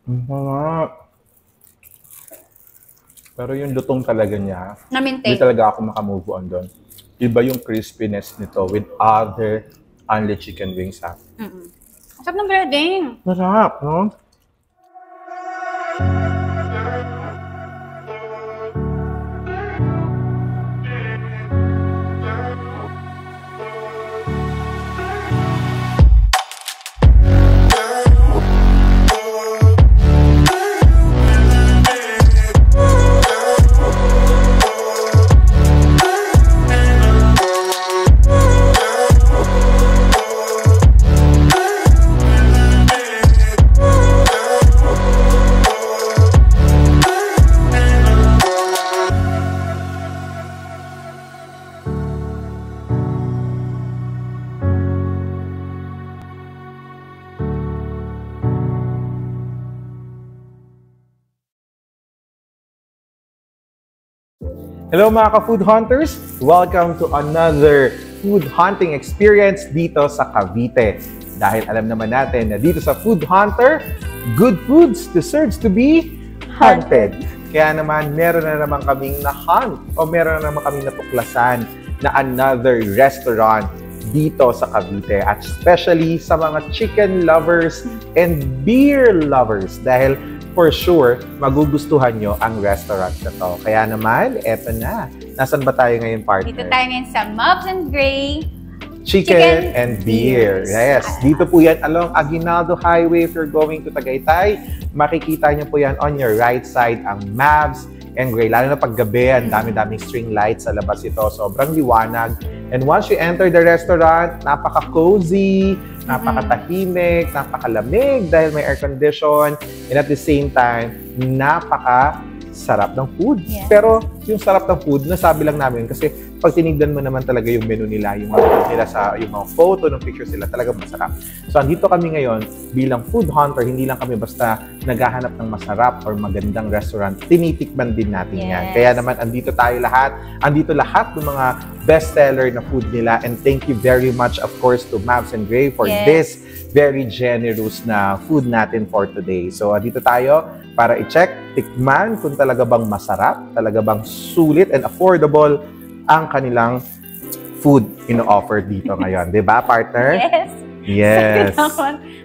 Masarap. Pero yung lutong talaga niya, hindi Na-maintain. talaga ako makamove on doon. Iba yung crispiness nito with other only chicken wings ha. Masarap ng breading. Masarap, no? Hello mga ka-food hunters! Welcome to another food hunting experience dito sa Cavite. Dahil alam naman natin na dito sa Food Hunter, good foods deserves to be hunted. Kaya naman meron na naman kaming na-hunt o meron na naman kaming natuklasan na another restaurant dito sa Cavite at especially sa mga chicken lovers and beer lovers dahil for sure, magugustuhan nyo ang restaurant na to. Kaya naman, eto na. Nasaan ba tayo ngayon, partner? Dito tayo ngayon sa Mobs and Gray Chicken and Beer. Yes, dito po yan along Aguinaldo Highway. If you're going to Tagaytay, makikita nyo po yan on your right side ang Mobs and Gray. Lalo na paggabi, ang dami-daming string lights sa labas ito. Sobrang liwanag. And once you enter the restaurant, napaka-cozy, napakatahimik, napakalamig dahil may air condition, and at the same time, napaka-sarap ng food. Yes. Pero yung sarap ng food, nasabi lang namin kasi pag tinignan mo naman talaga yung menu nila, yung mga nila sa yung mga photo ng pictures nila, talagang masarap. So andito kami ngayon bilang food hunter, hindi lang kami basta naghahanap ng masarap or magandang restaurant, tinitikman din natin yan. Kaya naman andito tayo lahat, andito lahat ng mga bestseller na food nila, and thank you very much of course to Mabs and Gray for this very generous na food natin for today. So andito tayo para i-check, tikman kung talaga bang masarap, talaga bang sulit and affordable ang kanilang food ino-offer dito ngayon. Diba, partner? Yes. Yes.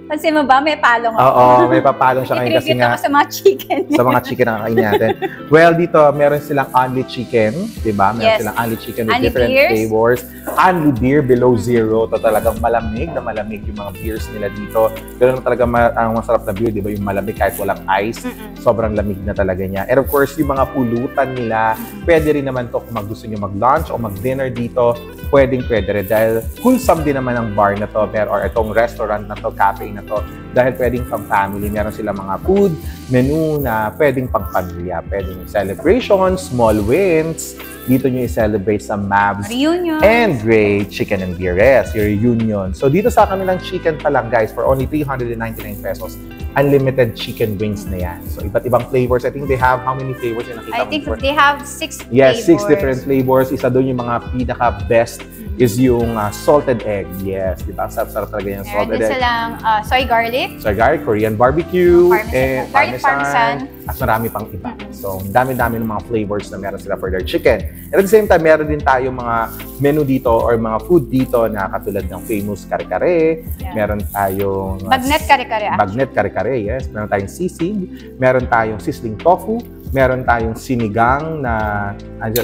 Pansin mo ba, may palong ako. Oo, may papalong siya ngayon kasi nga ako sa mga chicken. sa mga chicken na kakain natin. Well, dito, meron silang only chicken, diba? Meron silang only chicken with Only different beers. flavors. Only beer below zero. Ito talagang malamig na malamig yung mga beers nila dito. Pero talaga ang masarap na beer, diba? Yung malamig kahit walang ice. Sobrang lamig na talaga niya. And of course, yung mga pulutan nila, pwede rin naman to kung gusto nyo mag-lunch o mag-dinner dito, pwede rin. Dahil wholesome din naman ang bar na to, or itong restaurant na to, cafe na to. Dahil pwedeng pang-family, meron sila mga food, menu na pwedeng pang-pamilya. Pwedeng celebration, small wins. Dito nyo i-celebrate sa Mabs Reunion. and Gray Chicken and Beer. Yes, your reunion. So dito sa kanilang chicken pa lang, guys, for only 399 pesos, unlimited chicken wings na yan. So iba't ibang flavors. I think they have, how many flavors yung nakita I mo? think they have 6 Yes, flavors. 6 different flavors. Isa doon yung mga pinaka-best is yung salted egg. Yes, di ba? Sarap-sarap talaga yung Meron salted din egg. silang soy garlic. So, garlic, Korean barbecue, Parmesan. Garlic parmesan. at marami pang iba. So, dami-dami ng mga flavors na meron sila for their chicken. And at the same time, meron din tayo mga menu dito or mga food dito na katulad ng famous kare-kare. Yeah. Meron tayong Bagnet kare-kare. bagnet kare-kare, yes. Meron tayong sisig. Meron tayong sizzling tofu. Meron tayong sinigang na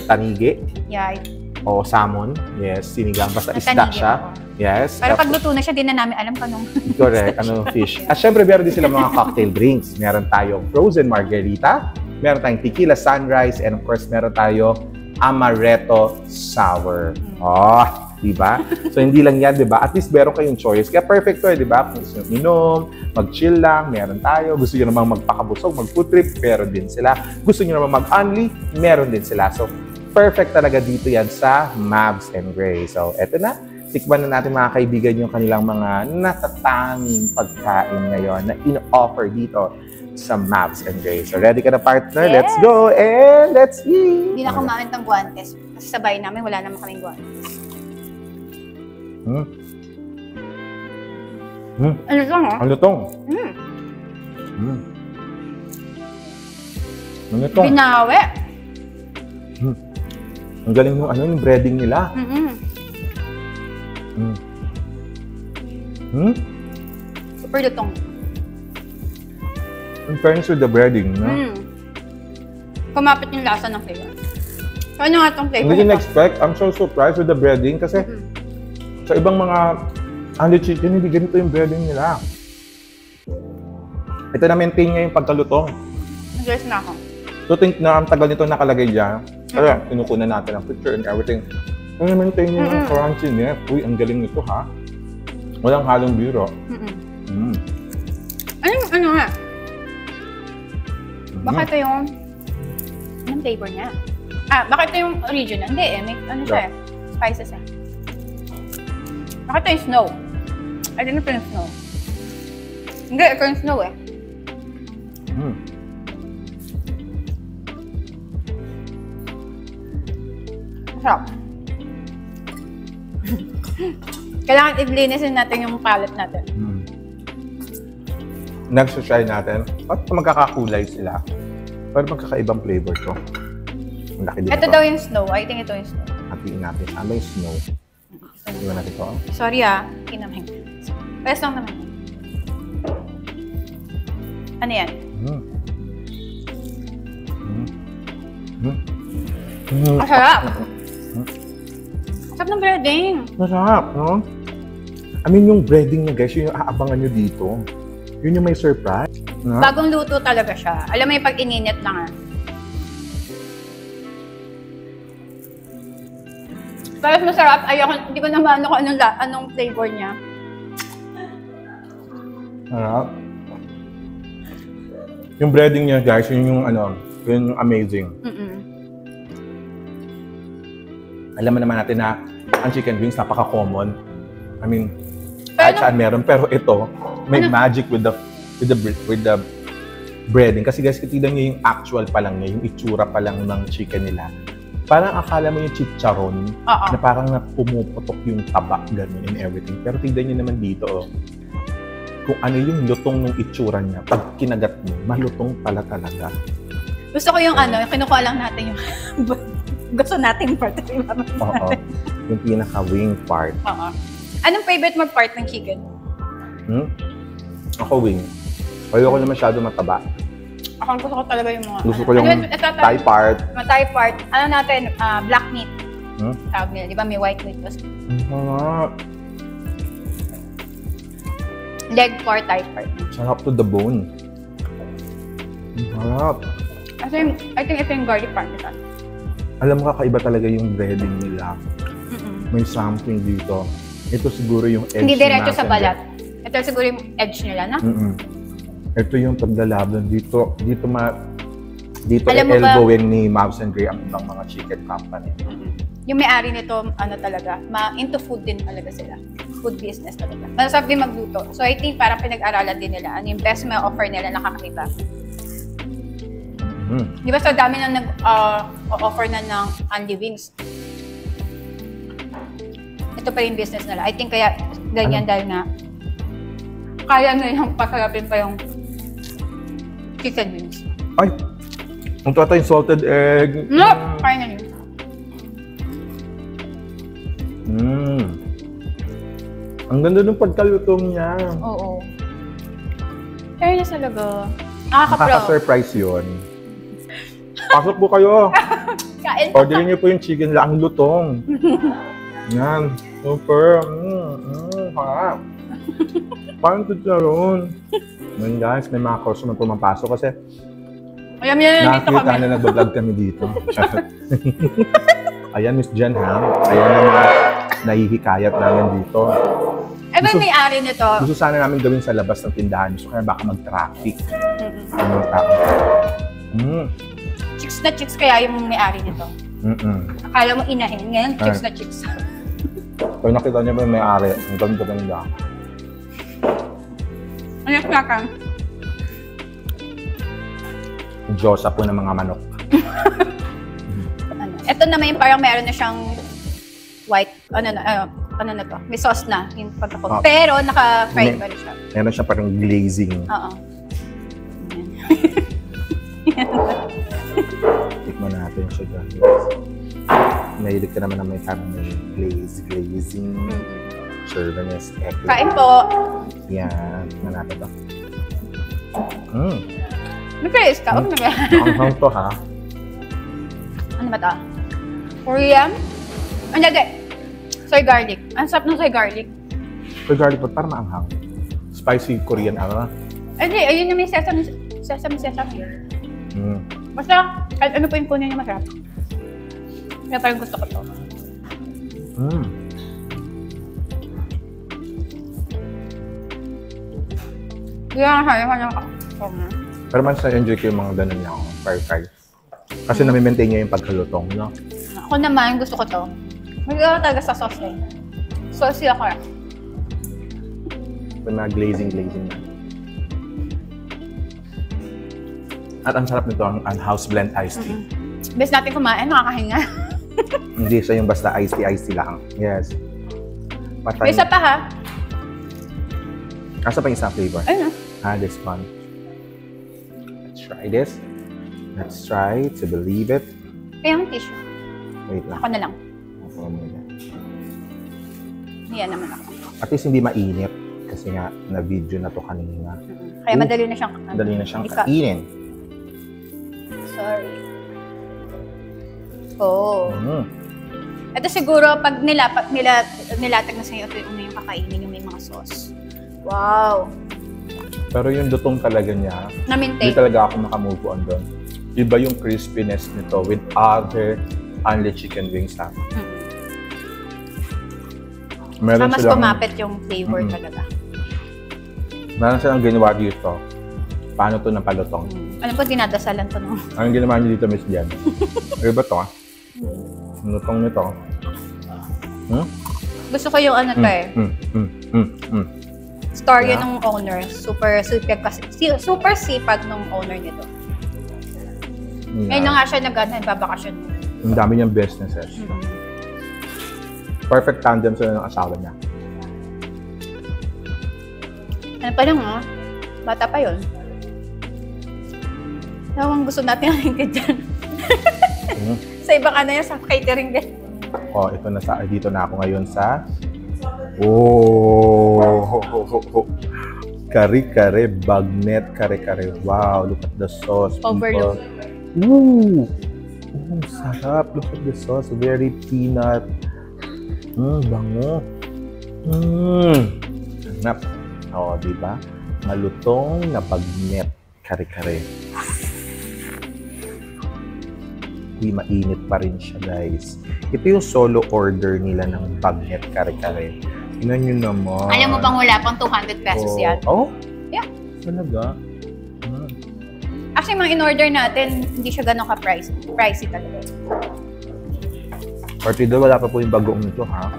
tanige. Yeah. O salmon. Yes, sinigang. Basta isda Tanige, siya. oo. Yes. Pero pag luto na siya, din na namin alam kung anong... Correct. Ano, fish. At syempre, meron din sila mga cocktail drinks. Meron tayong frozen margarita. Meron tayong tequila sunrise. And of course, meron tayong amaretto sour. Oh, diba? So, hindi lang yan, diba? At least meron kayong choice. Kaya perfect to, diba? Kung gusto nyo inom, mag-chill lang, meron tayo. Gusto nyo namang magpakabusog, mag-food trip, meron din sila. Gusto nyo namang mag-only, meron din sila. So, perfect talaga dito yan sa Mabs and Gray. So, eto na. Tikman na natin mga kaibigan yung kanilang mga natatanging pagkain ngayon na in-offer dito sa Mabs and Gray. So, ready ka na, partner? Yes. Let's go and let's eat! Hindi na kumamit ng guantes. Kasi sabay namin, wala naman kaming guantes. Ano ito, no? Ang lutong. Ano ito? Binawi. Ang galing ng yung breading nila. Super lutong. In fairness with the breading, no? Kumapit yung lasa ng flavor. So, ano nga itong flavor? Hindi ko na-expect. I'm so surprised with the breading kasi sa ibang mga Andy chicken, hindi ganito yung breading nila. Ito na-maintain niya yung pagkalutong. Nag-dress na ako. So, think na ang tagal nito nakalagay dyan. Kaya, kinukunan natin ang picture and everything. So, na-maintain niya yung crunchy niya. Uy, ang galing nito, ha? Walang halong biro. Ano nga? Baka ito yung... Anong flavor niya? Baka ito yung original. Hindi eh. May ano siya eh. Spices eh. Baka ito yung snow. I don't know ito yung snow. Hindi, ito yung snow eh. Masarap. Kailangan i-linisin natin yung palate natin. Next try natin. At magkakakulay sila. Pero magkakaibang flavor to. Ang laki din Ito daw yung snow. I think ito yung snow. Hatiin natin. Ano yung snow? Iwan natin ito. Sorry kinamay. Pwes lang naman. Ano yan? Masarap! Masarap ng breading. Masarap, no? I mean, yung breading niya, guys, yun yung aabangan nyo dito. Yun yung may surprise. No? Bagong luto talaga siya. Alam mo yung pag ininit lang Pero masarap. Hindi ko naman kung anong flavor niya. Sarap. Yung breading niya, guys, yun yung yun yung amazing. Alam mo naman natin na ang chicken wings napaka-common. I mean, kahit saan meron. Pero ito, may magic with the breading. Kasi guys, tignan niyo yung actual pa lang niya, yung itsura pa lang ng chicken nila. Parang akala mo yung chicharon na parang pumuputok yung tabak, gano'n and everything. Pero tignan niyo naman dito, kung ano yung lutong ng itsura niya. Pag kinagat mo, malutong pala talaga. Gusto ko yung kinukuha lang natin yung gusto nating part. Oo. Yung pinaka-wing part. Oo. Anong favorite mo part ng chicken? Ako wing. Ayoko na masyado mataba. Ako gusto ko talaga yung mga... Gusto ko yung thigh part. Mga thigh part. Ano natin? Black meat. Tawag nila. Di ba may white meat? Leg part, thigh part. Sarap to the bone. Sarap. I think ito yung garlic part nito. Alam mo, kakaiba talaga yung breading nila. May something dito. Ito siguro yung edge. Hindi diretso sa balat. Ito siguro yung edge nila, no? Ito yung paglalaban dito. Dito elbowing ni Mavs and Gray ang ibang mga chicken company. Yung may-ari nito, talaga, into food din talaga sila. Food business talaga. Masarap din magluto. So I think parang pinag-aralan din nila. Ano yung best may offer nila nakakaiba. Di ba sa dami na nag-offer na ng Andy Wings? Ito pa yung business nila. I think kaya ganyan dahil nga kaya nilang pasarapin pa yung chicken wings. Ay! Ang ito yung salted egg. No! Kaya na yun. Ang ganda ng pagkalutong niya. Oo. Kaya na talaga. Nakaka-pro. Nakaka-surprise yun. Pasok po kayo. Kain. Orderin niyo po yung chicken lang. Ang lutong. Yan. Super. Harap. Parang chicharon. Ngayon guys, may mga customer pumapasok kasi Ayan, dito kami. nakita na nag-vlog kami dito. Ayan, Miss Jen, ha? Ayan ang mga nahihikayat namin dito. Ba yung may-ari nito? Gusto sana namin gawin sa labas ng tindahan. So, kaya baka mag-traffic. Chicks na chicks kaya yung may-ari nito. Akala mo inahin. Ngayon, chicks na chicks. Pag nakita niya ba yung may-ari, ang ganda-ganda. Ano yung kakang? Diyosa po ng mga manok. Ito naman yung parang meron na siyang white, ano na to, may sauce na yung pagkakot. Pero naka-fried pa rin siya. Meron siya parang glazing. Oo. natin siya dyan. Mahilig ka naman na may parang may glazing. Churbanese egg. Kain po. Yan. Manapit ako. May praise ka? Huwag na. Ang to ha. Ano ba ito? Korean? Hindi. Soy garlic. Ang sarap ng soy garlic. Soy garlic po, parang maanghang. Spicy Korean ano. Hindi, ayun yung may sesame. Basta, kahit ano po yung kunin niya masarap. Kaya parang gusto ko to. Kaya nga ka. Pero mas na-enjoy ko yung mga ganun niya, fry. Kasi nami-maintain niya yung pagkalutong, no? Ako naman, gusto ko to. Magagawa talaga sa sauce eh. Saucy ako eh. May mga glazing na. At ang sarap nito, ang house blend iced tea. Bes natin kumain, nakakahinga. Hindi siya yung basta iced tea lang. Yes. May isa pa ha? Asa pa yung isang flavor? Ayun This one. Let's try this. Let's try to believe it. Kaya yung tissue. Wait lang. Ako na lang. Yan naman ako. At least hindi mainit. Kasi nga, na-video na to kanina. Kaya madali na siyang kainin. Sorry. Ito siguro, pag nilatag na sa'yo, ito yung kakainin yung may mga sauce. Wow! Pero yung lutong talaga niya, na-maintain. Hindi talaga ako makamove on doon. Iba yung crispiness nito with other only chicken wings ha. Meron mas silang, kumapit yung flavor talaga. Meron silang ginawa dito. Paano to napalutong? Alam ko, dinadasalan to no? Anong ginawa niyo dito, Miss Jen? Iba to ha? Lutong nito. Gusto ko yung ano to eh. Storya ng owner. Super sipag ng owner nito. Ngayon na nga siya nagbabakasyon. Ang dami niyang businesses. Perfect tandem sila ng asawa niya. Ano pa lang bata pa yun. Tawang gusto natin ang hingkid dyan. Sa ibang ano yan, sa catering din. Ito na dito na ako ngayon sa kare-kare, bagnet, kare-kare. Wow, look at the sauce. Overload. Sarap. Look at the sauce. Very peanut. Bango. Hanap. Diba? Malutong na bagnet, kare-kare. Hindi mainit pa rin siya, guys. Ito yung solo order nila ng bagnet, kare-kare. Tingnan nyo naman. Alam mo bang wala pang 200 pesos yan? Yeah. Talaga? Actually, mga in-order natin, hindi siya ganun ka-pricey talaga. Partido, wala pa po yung bagoong nito, ha?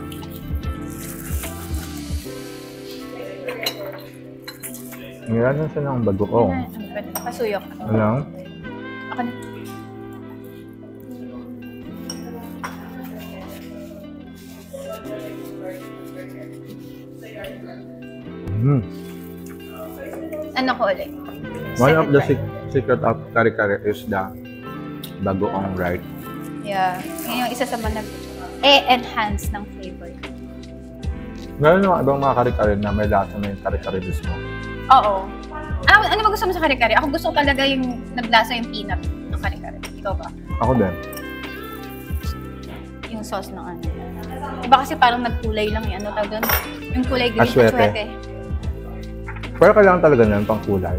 Ngayon siya ng bagoong. Pasuyok. Ano? Ako na. Ano ko ulit? One of the secret of kare-kare is the bagoong, right? Yeah. Yun yung isa sa mga enhance ng flavor. Meron yung ibang mga kare-kare na may lasa na yung kare-kare mismo. Oo. Ano ba gusto mo sa kare-kare? Ako gusto talaga yung naglasa yung peanut ng kare-kare. Ikaw ba? Ako din. Yung sauce ng ano. Iba kasi parang nagkulay lang yung ano tawag doon. Yung kulay green. Aswete. Pero kailangan talaga yan pang kulay.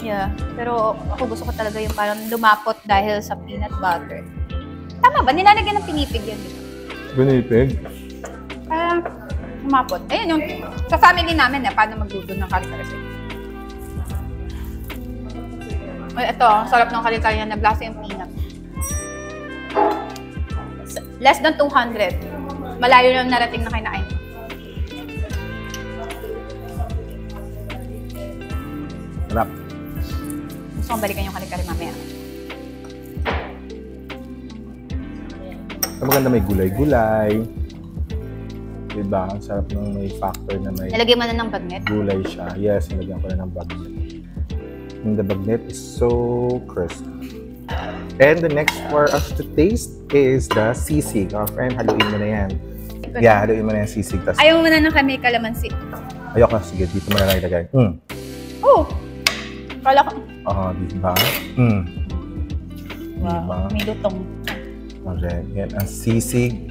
Yeah. Pero ako gusto ko talaga yung parang lumapot dahil sa peanut butter. Tama ba? Nilalagyan ng pinipig yan dito. Pinipig? Parang lumapot. Ayun yung sa family namin paano magluto ng kare-kare. Ito, sarap ng kare-kare yan. Naglasa yung peanut. Less than 200. Malayo lang narating na kinain. Sarap. Gusto kong balikan yung kare-kare mamaya. Maganda may gulay-gulay. Diba? Ang sarap ng may factor na may Nalagyan mo na ng bagnet? Gulay siya. Yes, nilagyan ko na ng bagnet. And the bagnet is so crisp. And the next for us to taste is the sisig. Oh, friend, haluin mo na yan. Yeah, haluin mo na yung sisig. Tas, Ayaw mo na ng kami kalamansi. ayoko na. Sige, dito mo na lang ilagay. Oh! Kala ko. Diba? Wow, Diba? may lutong. Okay, yan ang sisig.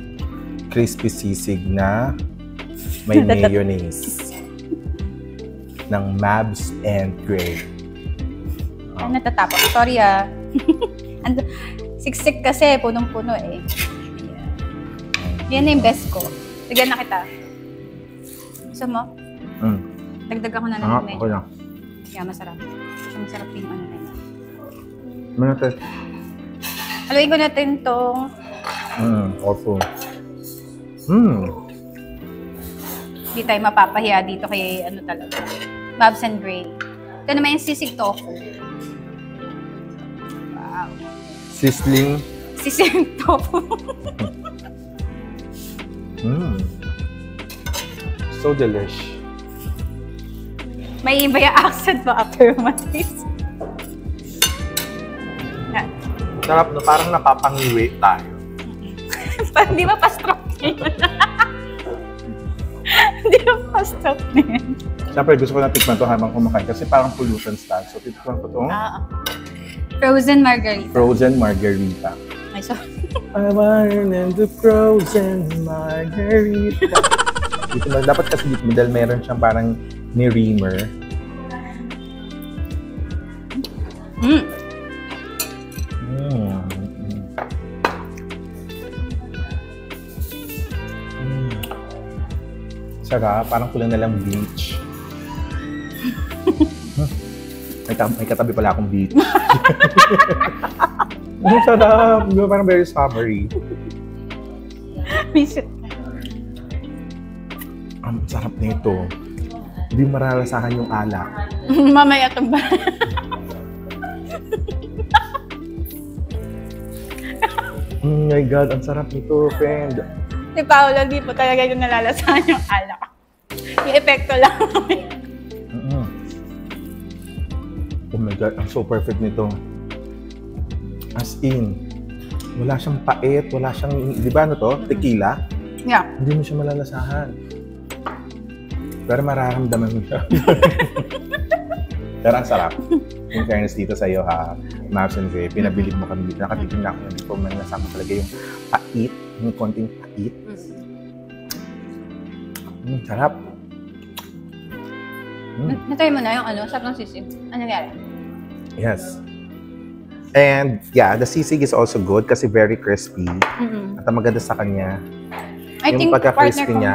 Crispy sisig na may mayonnaise. Ng Mabs and Gray. Ay, natatapos. Sorry siksik kasi, punong-puno eh. Yan na yung best ko. Lagyan na kita. Gusto mo? Dagdagan ko na lang medyo. Okay lang. Yeah, masarap. Masarap din yung ano na yun. Manatay. Haluin ko natin itong... Awful. Hindi tayo mapapahiya dito kay ano talaga. Mabs and Gray. Ito naman yung sisig tofu. Wow. Sizzling. Sisig tofu. So delish. May iba yung accent ba after matis? Sarap no, parang napapangiwi tayo. Parang di ba pa-stroke na yun? Di ba pa-stroke na yun? Siyempre, gusto ko na tikman to habang kumakain kasi parang pollution style. So, tikman ko to. Frozen margarita. Frozen margarita. Ay, sorry. I want the frozen margarita. Dito, dapat kasi dito, dahil meron siyang parang ni-reamer. Sarap, parang kulang na lang beach. May katabi pala akong beach. Sarap, parang very summery. Miss it. Ang sarap nito. Hindi maralasahan yung alak. Mamaya ito ba? Oh my God, ang sarap nito, friend. Si Paolo, di po talaga yung nalalasahan yung alak. Yung epekto lang. Oh my God, ang so perfect nito. As in, wala siyang pait, wala siyang, di ba ano to? Tequila? Yeah. Hindi mo siya malalasahan. Pero mararamdaman mo siya. Pero ang sarap. In fairness dito sa iyo ha, Mabs and Gray, pinabilib mo kami dito. Nakatikim na ako na before man nasama talaga yung pait, yung konting pait. Sarap. Natry mo na yung ano, sarap ng sisig. Ano nangyari? Yes. And yeah, the sisig is also good kasi very crispy. At ang maganda sa kanya, I yung think pagka-crispy niya.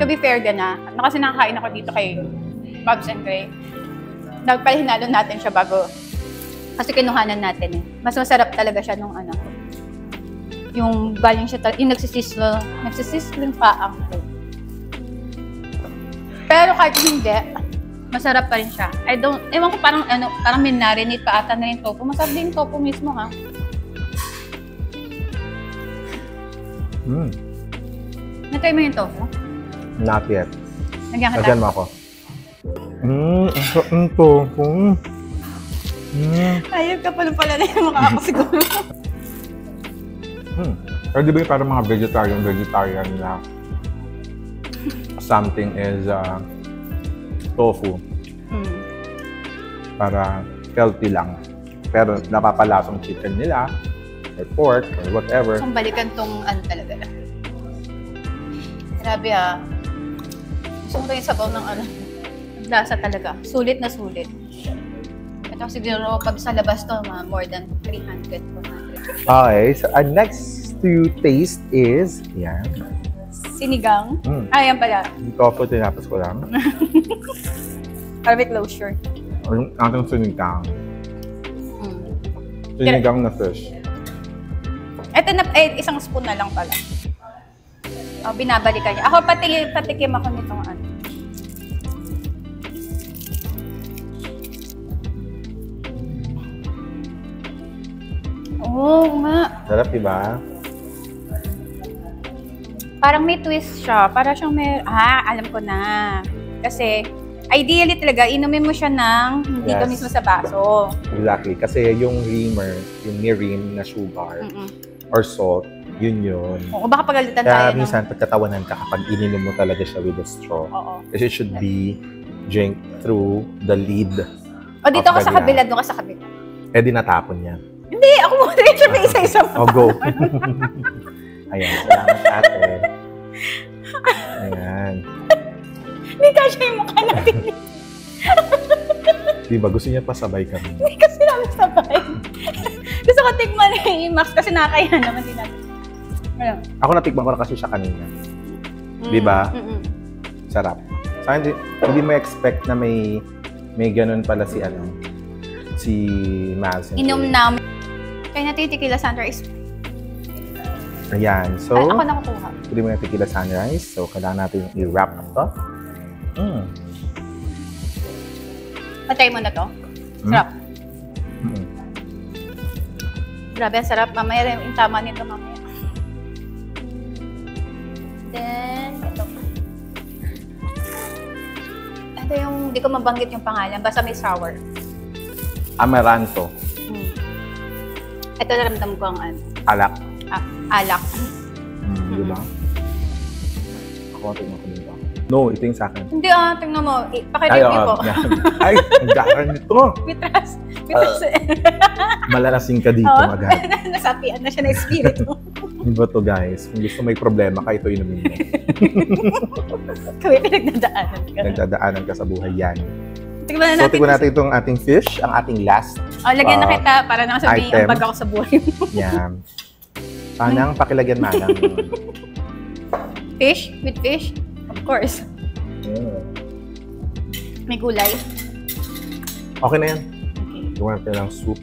To be fair gana, kasi nakakain ako dito kay Mabs and Gray. Dapat hinalo natin siya bago. Kasi kinuhanan natin eh. Mas masarap talaga siya nung ano. Yung galing siya, yung nagsisisling pa ang food. Pero kahit hindi, masarap pa rin siya. Ewan ko parang ano, parang minarinate pa ata na yung tofu. Masarap din yung tofu mismo ha. Natry mo yung tofu? Not yet. Nagyan ka Lagyan mo ako. Ang sarap ng tofu. Ayun ka pala na yung mukha ako siguro. Pero di ba yung parang mga vegetarian na something is tofu. Para healthy lang. Pero napapalasong chicken nila, or pork, or whatever. Kung balikan tong ano talaga. Grabe ah. Gusto mo yung sabaw ng ano. Lasa talaga. Sulit na sulit. Ito siguro pag sa labas to, more than 300, 400. Okay, so next to taste is, yan. Sinigang. Yan pala. Yung tofu, tinapos ko lang. Para may closure. Yung ating sinigang. Sinigang na fish. Ito na, isang spoon na lang pala. Binabalikan niya. Ako patikim ako nitong ano. Oo nga. Sarap, diba? Parang may twist siya. Parang siyang may... alam ko na. Kasi, Ideally talaga, inumin mo siya ng dito Yes. mismo sa baso. Exactly. Kasi yung reamer, yung mirin na sugar or salt, yun. Oo, baka pagalitan tayo. Kaya minsan pagkatawanan ka kapag ininom mo talaga siya with a straw. Oo. Kasi it should be drink through the lid. O dito of ka the sa kabila, doon ka sa kabila. Eh, di natapon niya. Hindi, ako muna rin siya may isa-isa mo. Oh, go. Ayan, salamat sa atin. Ayan. Hindi kasi yung mukha natin. Diba, gusto niya pasabay kami. Hindi kasi namin sabay. Gusto ko tikman yung Max kasi nakakaya naman din natin. Ano? Ako natikman ko na kasi siya kanina. Diba? Sarap. So, hindi mo expect na may ganun pala si Mavs. Inom namin. Kaya natin yung tequila sunrise. Ayan. So, Ay, ako nakukuha. pwede mo yung tequila sunrise. So, kailangan natin i-wrap to. Patay mo na to. Sarap. Mm. Grabe, ang sarap. Mamaya rin yung tama nito mamaya. Then, ito. Ito yung, hindi ko mabanggit yung pangalan. Basta may sour. Amaranto. Ito naramdam ko ang Alak. alak. Diba? Ako, tingnan ko dito. No, ito yung sa akin. Hindi tingnan mo. Pakireview ko. Ay, ang garan nito. Mitras. Malalasing ka dito agad. Nasapian na siya ng espiritu. Diba to guys? Kung gusto may problema ka, ito inumin mo. Kami pinagdadaanan ka. Nagdadaanan ka sa buhay yan. Tignan So, natin. tignan natin itong ating fish, ang ating last. Lagyan na kita para naman sabihin item. ang bag ako sa buhay mo. Yan. Panang pakilagyan manang. Fish? With fish? Of course. May gulay. Okay na yan. Okay. Gawa natin ng soup.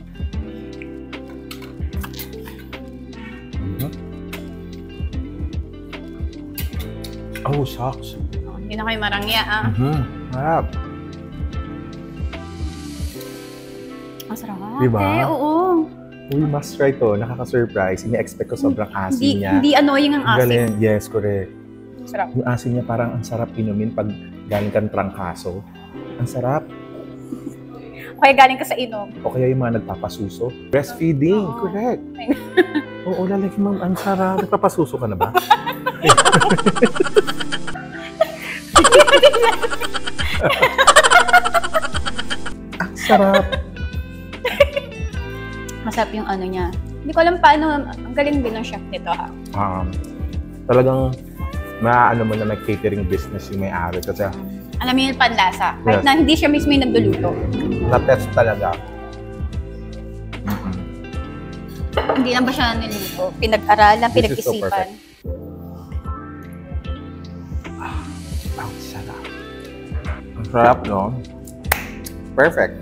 Oh, shucks. Hindi na kayo marangya, Sarap. Masarap. Diba? Oo. Uy, must try to. Nakaka-surprise. Ini-expect ko sobrang asin niya. Hindi annoying ang asin. Galing. Yes, correct. Sarap. Yung asin niya parang ang sarap inumin pag galing kang trangkaso. Ang sarap. Okay, galing ka sa inom. O kaya yung mga nagpapasuso. Breastfeeding, Oo. correct. Oo, lalaki mo, ang sarap. Nagpapasuso ka na ba? Ang sarap. Masarap yung ano niya. Hindi ko alam paano, ang galing din ng chef nito ha. Talagang maaano mo na may catering business yung may-ari kasi Alam mo yung panlasa. Kahit Yes. na hindi siya mismo yung nagluluto. na-test talaga. Hindi lang ba siya niluluto? Pinag-aralan, This is so pinag-isipan. perfect. Ang sarap. Ang sarap, no? Perfect.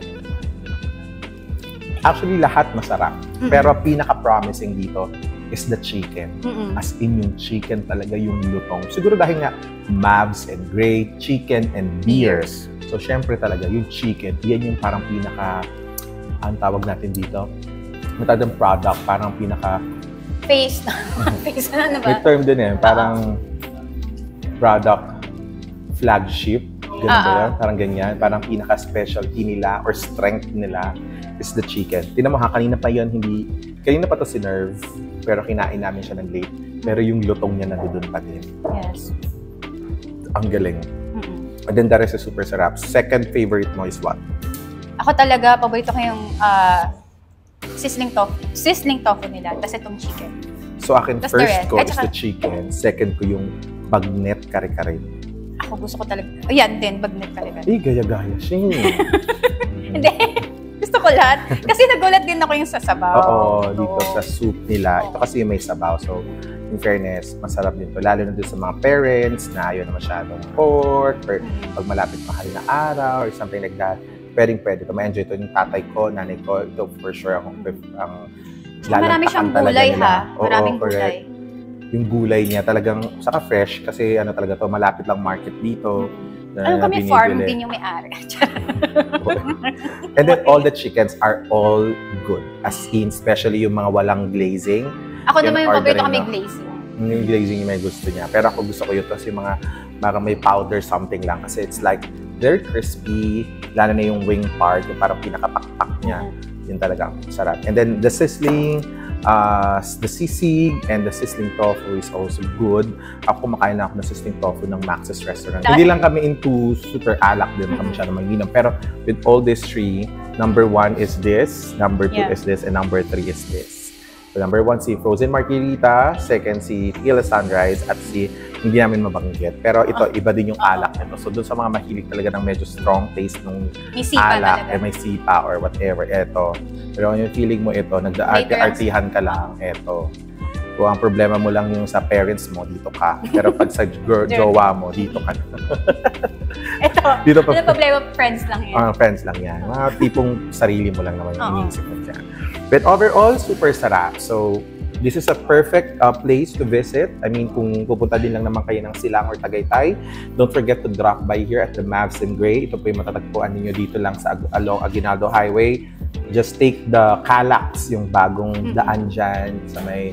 Actually, lahat masarap. Pero pinaka-promising dito is the chicken. As in, yung chicken talaga yung lutong. Siguro dahil nga, Mavs and Gray, chicken and beers. So, syempre talaga, yung chicken, yan yung parang pinaka, ang tawag natin dito, matadang product, parang pinaka, Face. Face na ba? may term din eh, parang product flagship. Ganun ba yan? Parang ganyan. Parang pinaka-specialty nila or strength nila is the chicken. Tingnan mo ha, kanina pa yun, kanina pa to sinerve, pero kinain namin siya ng late. Pero yung lutong niya nandoon pa din. Yes. Ang galing. And then the rest is super sarap. Second favorite mo is what? Ako talaga, paborito ko yung sizzling tofu. Sizzling tofu nila. Tapos itong chicken. So akin, That's the first rest. ko At is saka- the chicken. Second ko yung bagnet kare-kare. Ako gusto ko talaga. O yan din, bagnet ka rin. Gaya-gaya siya. Hindi. Gusto ko lahat. Kasi nagulat din ako yung sa sabaw. Oo, dito sa soup nila. Ito kasi yung may sabaw. So, in fairness, masarap din to. Lalo na dun sa mga parents na ayaw na masyadong pork or pag malapit mahal na araw or something like that. Pwede to. Ma-enjoy to yung tatay ko, nanay ko. Ito for sure ang Marami siyang gulay ha. Maraming gulay. Yung gulay niya talagang, saka fresh kasi ano talaga to, malapit lang market dito. Ano kami, binibili. farm din yung may-ari. And then all the chickens are all good. As in, especially yung mga walang glazing. Ako naman yung paborito ordering kami na. glazing. Yung glazing yung may gusto niya. Pero ako gusto ko yun kasi mga may powder something lang. Kasi it's like very crispy, lalo na yung wing part, yung parang pinakapakpak niya. Yun talaga, sarap. And then the sizzling, the sisig and the sizzling tofu is also good. Ako kumakain na ako ng sizzling tofu ng Max's Restaurant. Hindi lang kami into super alak din, kami siya na mag-inom. Pero with all these three, number 1 is this, number 2 is this, and number 3 is this. So number 1 si Frozen Margarita, second si Tequila Sunrise, at si hindi namin mabanggit. Pero ito, iba din yung alak nito. So doon sa mga mahilig talaga ng medyo strong taste ng alak, may sipa or whatever, eto. Pero yung feeling mo ito, nagda-artihan ka lang, eto. Kung ang problema mo lang yung sa parents mo, dito ka. Pero pag sa jowa mo, dito ka. Ito, dito pa, problema, friends lang yan. Friends lang yan. Mga tipong sarili mo lang naman yung iniisip mo dyan. But overall, super sarap. So, this is a perfect place to visit. I mean, kung pupunta din lang naman kayo ng Silang or Tagaytay, don't forget to drop by here at the Mavs and Gray. Ito po yung matatagpuan ninyo dito lang sa along Aguinaldo Highway. Just take the Calax, yung bagong daan dyan sa may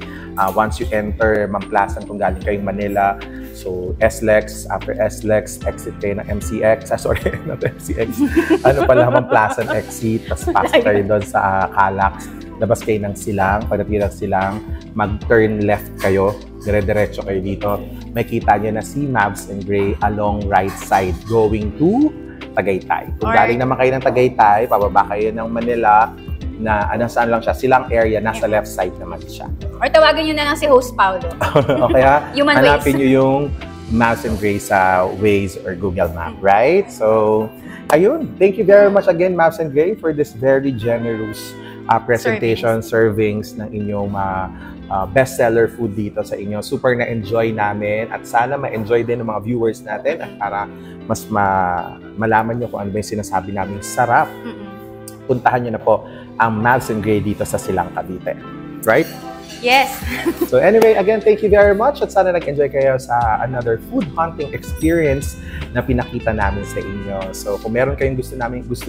once you enter Mamplasan kung galing kayong Manila. So, SLEX, after SLEX, exit kayo ng MCX. Sorry, not MCX. Ano pala, Mamplasan exit. Tapos pasok kayo doon sa Calax. Labas kayo ng Silang. Pagdating ng Silang, mag-turn left kayo. Dire-diretso kayo dito. Makita nyo na si Mavs and Gray along right side going to Tagaytay. Kung galing naman kayo ng Tagaytay, pababa kayo ng Manila, na saan lang siya, Silang area, nasa left side naman siya. Or tawagin nyo na lang si Host Paulo. O kaya, hanapin nyo yung Mavs and Gray sa Waze or Google Map, right? So, ayun. Thank you very much again, Mavs and Gray, for this very generous presentation, servings ng inyong bestseller food dito sa inyo. Super na-enjoy namin at sana ma-enjoy din ng mga viewers natin at para mas malaman nyo kung ano ba yung sinasabi namin sarap. Puntahan nyo na po ang Mavs and Gray dito sa Silang, Cavite. Right? Yes. So anyway, again, thank you very much at sana nag-enjoy kayo sa another food hunting experience na pinakita namin sa inyo. So kung meron kayong gusto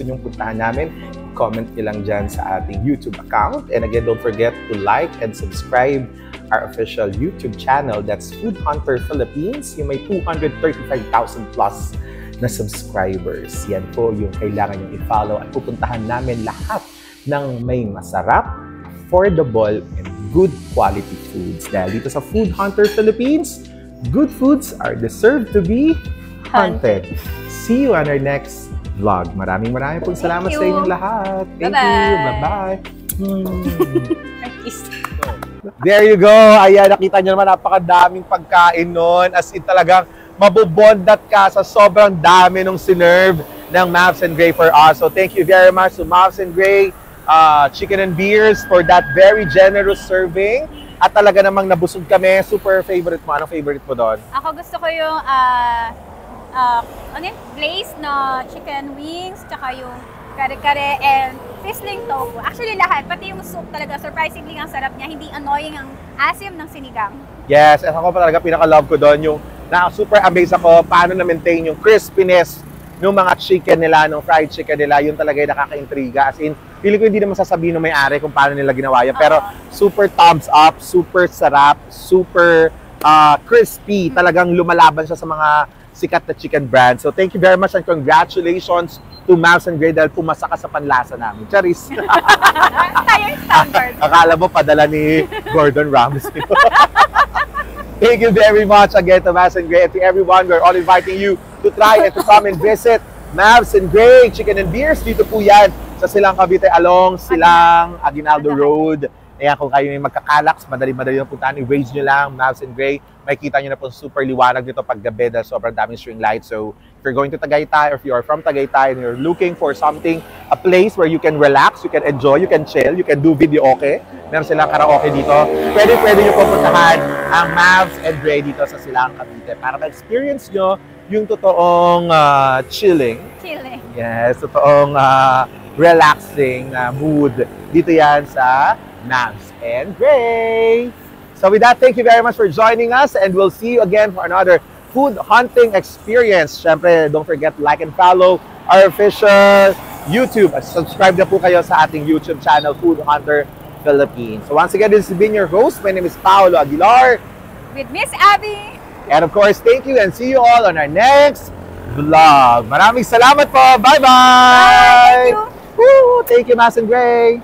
nyong puntahan namin, comment nyo lang dyan sa ating YouTube account. And again, don't forget to like and subscribe our official YouTube channel. That's Food Hunter Philippines. Yung may 235,000 plus na subscribers. Yan po yung kailangan yung i-follow at pupuntahan namin lahat ng may masarap, affordable, and good quality foods. Dahil dito sa Food Hunter Philippines, good foods are deserved to be hunted. See you on our next vlog. Maraming pong salamat sa inyong lahat. Thank you. Bye-bye. There you go. Ayan, nakita nyo naman, napakadaming pagkain nun. As in talagang mabubondat ka sa sobrang dami nung sinerve ng Mavs and Gray for us. So thank you very much to Mavs and Gray Chicken and Beers for that very generous serving. At talaga namang nabusog kami. Super favorite mo. Anong favorite mo doon? Ako gusto ko yung glazed na chicken wings, tsaka yung kare-kare and sizzling tofu. Actually lahat, pati yung soup talaga, surprisingly ang sarap niya. Hindi annoying ang asim ng sinigang. Yes, at ako pa talaga pinaka-love ko doon yung super amazed ako paano na-maintain yung crispiness ng mga chicken nila, ng fried chicken nila. Yun talaga yung nakaka-intriga. As in, feeling ko hindi naman sasabihin ng may-ari kung paano nila ginawa yan. Pero super thumbs up, super sarap, super crispy. Talagang lumalaban siya sa mga sikat na chicken brand. So thank you very much and congratulations to Mavs and Gray dahil pumasa ka sa panlasa namin. Charis! Tayo standard. Akala mo padala ni Gordon Ramsay. Thank you very much again to Mavs and Gray and to everyone. We're all inviting you to try and to come and visit Mavs and Gray Chicken and Beers. Dito po yan sa Silang, Cavite along Silang, Aguinaldo Road. Ayan, kung kayo may magkakalaks, madali-madali na puntahan, i-raise nyo lang, Mavs and Gray. Makikita nyo na po super liwanag dito pag gabi dahil sobrang daming string lights. So, if you're going to Tagaytay or if you are from Tagaytay and you're looking for something, a place where you can relax, you can enjoy, you can chill, you can do video okay. Meron silang karaoke dito. Pwede nyo po puntahan ang Mavs and Gray dito sa Silang, Cavite para ma-experience nyo yung totoong chilling. Yes, totoong relaxing mood. Dito yan sa Mavs and Gray. So with that, thank you very much for joining us and we'll see you again for another food hunting experience. Syempre, don't forget to like and follow our official YouTube. Subscribe na po kayo sa ating YouTube channel, Food Hunter Philippines. So once again, this has been your host. My name is Paolo Aguilar. With Miss Abby. And of course, thank you and see you all on our next vlog. Maraming salamat po. Bye-bye! Bye! Thank you! Woo! Thank you, Mas and Gray!